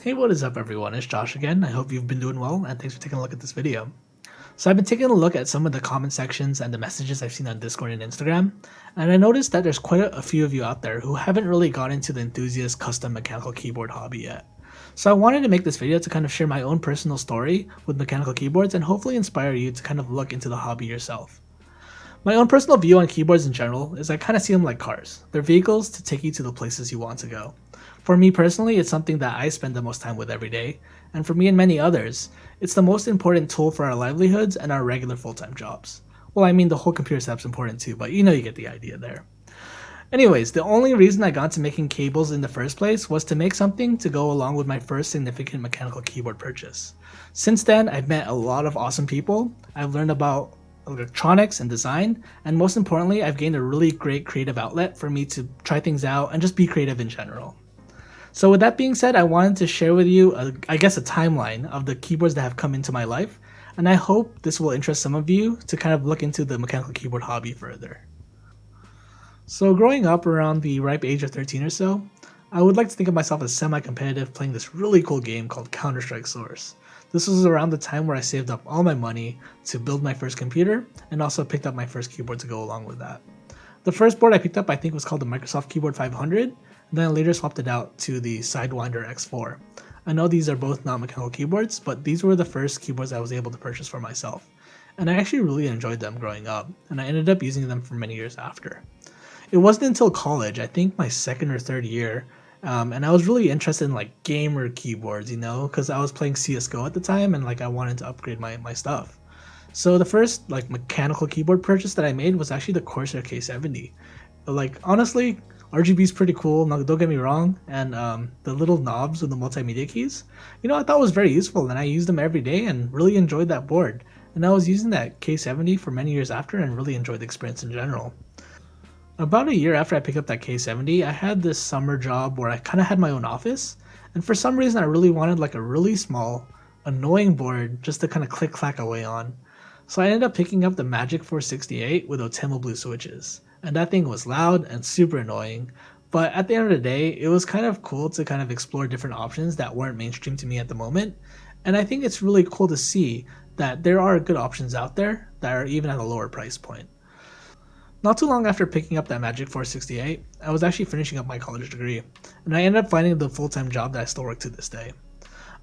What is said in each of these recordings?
Hey, what is up everyone? It's Josh again. I hope you've been doing well and thanks for taking a look at this video. So I've been taking a look at some of the comment sections and the messages I've seen on Discord and Instagram, and I noticed that there's quite a few of you out there who haven't really got into the enthusiast custom mechanical keyboard hobby yet. So I wanted to make this video to kind of share my own personal story with mechanical keyboards and hopefully inspire you to kind of look into the hobby yourself. My own personal view on keyboards in general is I kind of see them like cars. They're vehicles to take you to the places you want to go. For me personally, it's something that I spend the most time with every day, and for me and many others, it's the most important tool for our livelihoods and our regular full-time jobs. Well, I mean the whole computer setup's important too, but you get the idea there. Anyways, the only reason I got into making cables in the first place was to make something to go along with my first significant mechanical keyboard purchase. Since then, I've met a lot of awesome people, I've learned about electronics and design, and most importantly, I've gained a really great creative outlet for me to try things out and just be creative in general. So with that being said, I wanted to share with you, a timeline of the keyboards that have come into my life, and I hope this will interest some of you to kind of look into the mechanical keyboard hobby further. So growing up around the ripe age of 13 or so, I would like to think of myself as semi-competitive playing this really cool game called Counter-Strike Source. This was around the time where I saved up all my money to build my first computer and also picked up my first keyboard to go along with that. The first board I picked up I think was called the Microsoft Keyboard 500, and then I later swapped it out to the Sidewinder X4. I know these are both not mechanical keyboards, but these were the first keyboards I was able to purchase for myself. And I actually really enjoyed them growing up, and I ended up using them for many years after. It wasn't until college, I think my second or third year, and I was really interested in like gamer keyboards, because I was playing CSGO at the time and like I wanted to upgrade my stuff. So the first like mechanical keyboard purchase that I made was actually the Corsair K70. Like honestly, RGB is pretty cool. No, don't get me wrong, and the little knobs with the multimedia keys, I thought was very useful, and I used them every day and really enjoyed that board. And I was using that K70 for many years after and really enjoyed the experience in general. About a year after I picked up that K70, I had this summer job where I kind of had my own office, and for some reason I really wanted like a really small, annoying board just to kind of click clack away on. So I ended up picking up the Magic 468 with Otemo Blue switches, and that thing was loud and super annoying, but at the end of the day, it was kind of cool to kind of explore different options that weren't mainstream to me at the moment, and I think it's really cool to see that there are good options out there that are even at a lower price point. Not too long after picking up that Magic 468, I was actually finishing up my college degree, and I ended up finding the full-time job that I still work to this day.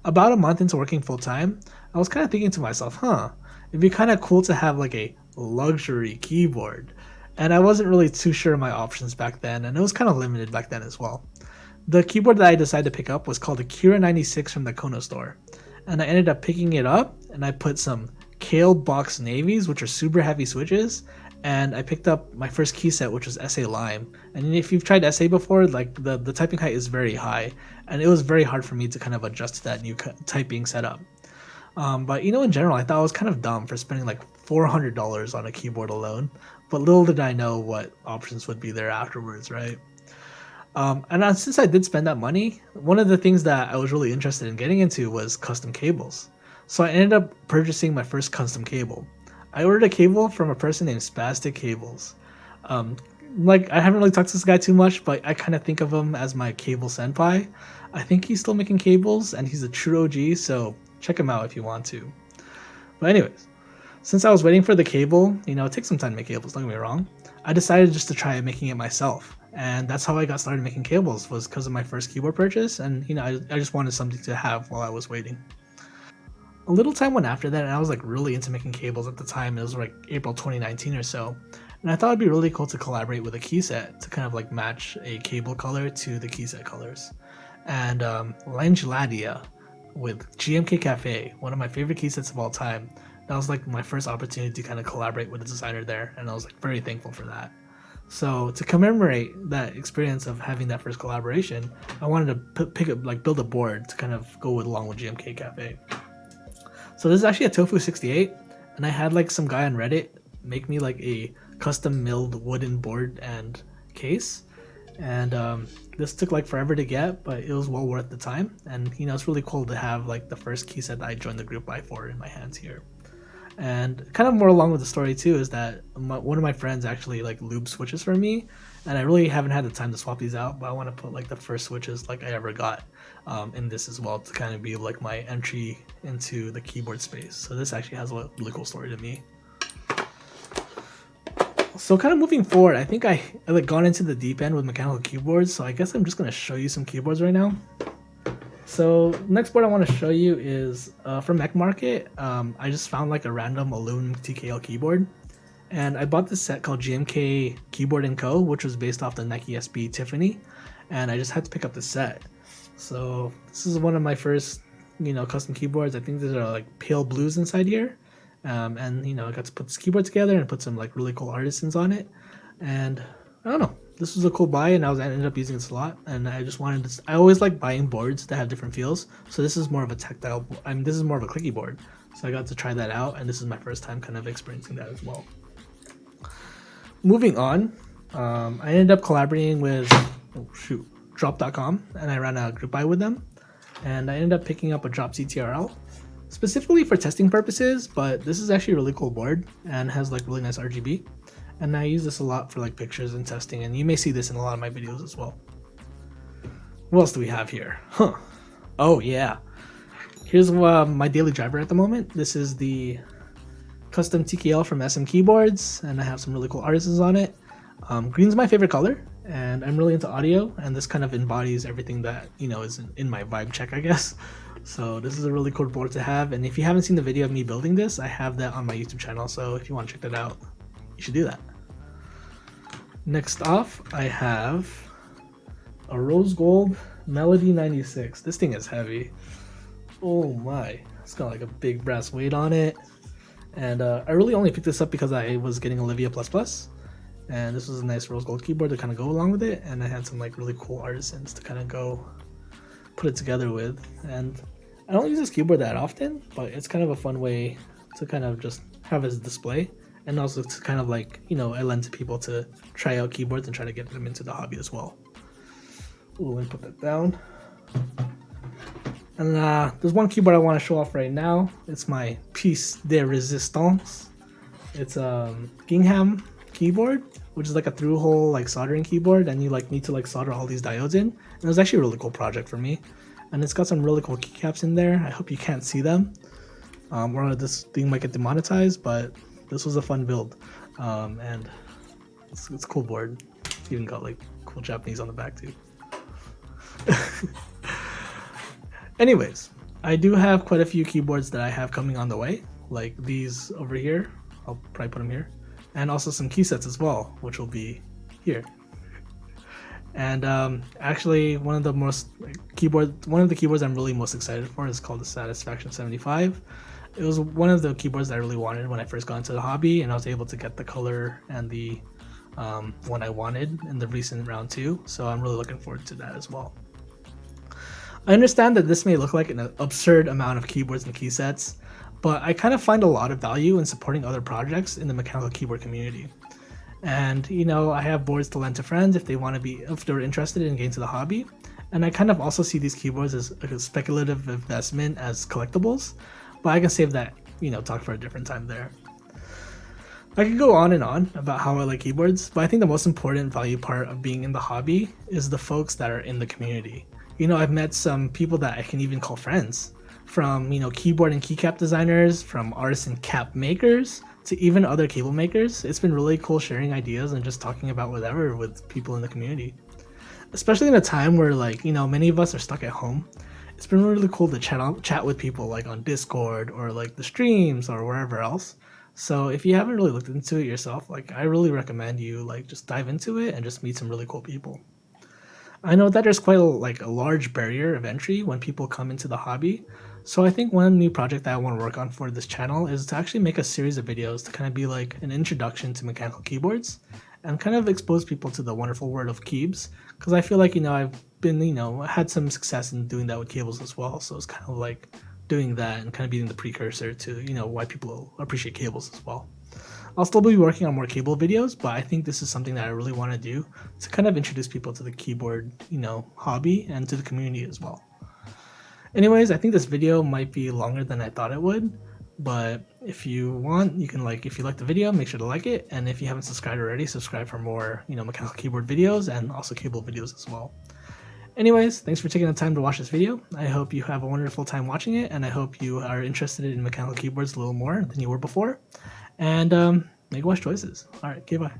About a month into working full-time, I was kind of thinking to myself, it'd be kind of cool to have like a luxury keyboard, and I wasn't really too sure of my options back then, and it was kind of limited back then as well. The keyboard that I decided to pick up was called the Kira 96 from the Kono store, and I ended up picking it up, and I put some Kale Box Navies, which are super heavy switches, and I picked up my first key set, which was SA Lime. And if you've tried SA before, like the typing height is very high, and it was very hard for me to kind of adjust to that new typing setup. But in general, I thought I was kind of dumb for spending like $400 on a keyboard alone, but little did I know what options would be there afterwards, right? Since I did spend that money, one of the things that I was really interested in getting into was custom cables. So I ended up purchasing my first custom cable. I ordered a cable from a person named Spastic Cables. I haven't really talked to this guy too much, but I kind of think of him as my cable senpai. I think he's still making cables, and he's a true OG, so check him out if you want to. But anyways, since I was waiting for the cable, it takes some time to make cables, don't get me wrong, I decided just to try making it myself. And that's how I got started making cables, was because of my first keyboard purchase, and I just wanted something to have while I was waiting. A little time went after that, and I was like really into making cables at the time. It was like April 2019 or so, and I thought it'd be really cool to collaborate with a keyset to kind of like match a cable color to the keyset colors. And Langeladia with GMK Cafe, one of my favorite keysets of all time, that was like my first opportunity to kind of collaborate with a designer there, and I was like very thankful for that. So to commemorate that experience of having that first collaboration, I wanted to build a board to kind of go along with GMK Cafe. So this is actually a Tofu 68, and I had like some guy on Reddit make me like a custom milled wooden board and case, and this took like forever to get, but it was well worth the time. And it's really cool to have like the first key set that I joined the group by for in my hands here. And kind of more along with the story too is that one of my friends actually like lubed switches for me, and I really haven't had the time to swap these out, but I want to put like the first switches like I ever got in this as well, to kind of be like my entry into the keyboard space. So this actually has a really cool story to me. So kind of moving forward, I think I like gone into the deep end with mechanical keyboards, so I guess I'm just going to show you some keyboards right now. So next board I want to show you is from Mech Market. I just found like a random aluminum TKL keyboard, and I bought this set called GMK Keyboard & Co., which was based off the NEC ESP Tiffany, and I just had to pick up the set. So this is one of my first, custom keyboards. I think these are like pale blues inside here. And I got to put this keyboard together and put some like really cool artisans on it, and I don't know, this was a cool buy, and I ended up using this a lot, and I just wanted to, I always like buying boards that have different feels, so this is more of a tactile, this is more of a clicky board, so I got to try that out, and this is my first time kind of experiencing that as well. Moving on, I ended up collaborating with Drop.com, and I ran a group buy with them, and I ended up picking up a Drop CTRL specifically for testing purposes, but this is actually a really cool board and has like really nice RGB, and I use this a lot for like pictures and testing, and you may see this in a lot of my videos as well. What else do we have here? Oh yeah, here's my daily driver at the moment. This is the custom TKL from SM Keyboards, and I have some really cool artisans on it. Green's my favorite color, and I'm really into audio, and this kind of embodies everything that is in my vibe check, I guess. So this is a really cool board to have, and if you haven't seen the video of me building this, I have that on my YouTube channel, so if you want to check that out, you should do that. Next off, I have a rose gold Melody 96. This thing is heavy. Oh my, it's got like a big brass weight on it, and I really only picked this up because I was getting Olivia++, and this was a nice rose gold keyboard to kind of go along with it, and I had some like really cool artisans to kind of go put it together with. And I don't use this keyboard that often, but it's kind of a fun way to kind of just have as a display, and also to kind of like, I lend to people to try out keyboards and try to get them into the hobby as well. Ooh, let me put that down. And there's one keyboard I want to show off right now. It's my piece de resistance. It's a Gingham keyboard, which is like a through-hole like soldering keyboard, and you like need to like solder all these diodes in. And it was actually a really cool project for me, and it's got some really cool keycaps in there. I hope you can't see them, or this thing might get demonetized, but this was a fun build, and it's a cool board. It's even got like cool Japanese on the back too. Anyways, I do have quite a few keyboards that I have coming on the way, like these over here. I'll probably put them here, and also some key sets as well, which will be here. And actually, one of the keyboards I'm really most excited for is called the Satisfaction 75. It was one of the keyboards that I really wanted when I first got into the hobby, and I was able to get the color and the one I wanted in the recent round 2, so I'm really looking forward to that as well. I understand that this may look like an absurd amount of keyboards and key sets, but I kind of find a lot of value in supporting other projects in the mechanical keyboard community. And I have boards to lend to friends if they're interested in getting to the hobby. And I kind of also see these keyboards as a speculative investment as collectibles, but I can save that, talk for a different time there. I could go on and on about how I like keyboards, but I think the most important value part of being in the hobby is the folks that are in the community. I've met some people that I can even call friends, from keyboard and keycap designers, from artisan cap makers, to even other cable makers. It's been really cool sharing ideas and just talking about whatever with people in the community, especially in a time where many of us are stuck at home. It's been really cool to chat with people like on Discord or like the streams or wherever else. So if you haven't really looked into it yourself, I really recommend you just dive into it and just meet some really cool people. I know that there's quite a large barrier of entry when people come into the hobby, so I think one new project that I want to work on for this channel is to actually make a series of videos to kind of be like an introduction to mechanical keyboards and kind of expose people to the wonderful world of keybs, because I feel like I've been had some success in doing that with cables as well, so it's kind of like doing that and kind of being the precursor to why people appreciate cables as well. I'll still be working on more cable videos, but I think this is something that I really want to do to kind of introduce people to the keyboard, hobby and to the community as well. Anyways, I think this video might be longer than I thought it would, But if you want, you can if you like the video, make sure to like it. And if you haven't subscribed already, subscribe for more, mechanical keyboard videos and also cable videos as well. Anyways, thanks for taking the time to watch this video. I hope you have a wonderful time watching it, and I hope you are interested in mechanical keyboards a little more than you were before. And make wise choices. All right, okay, bye.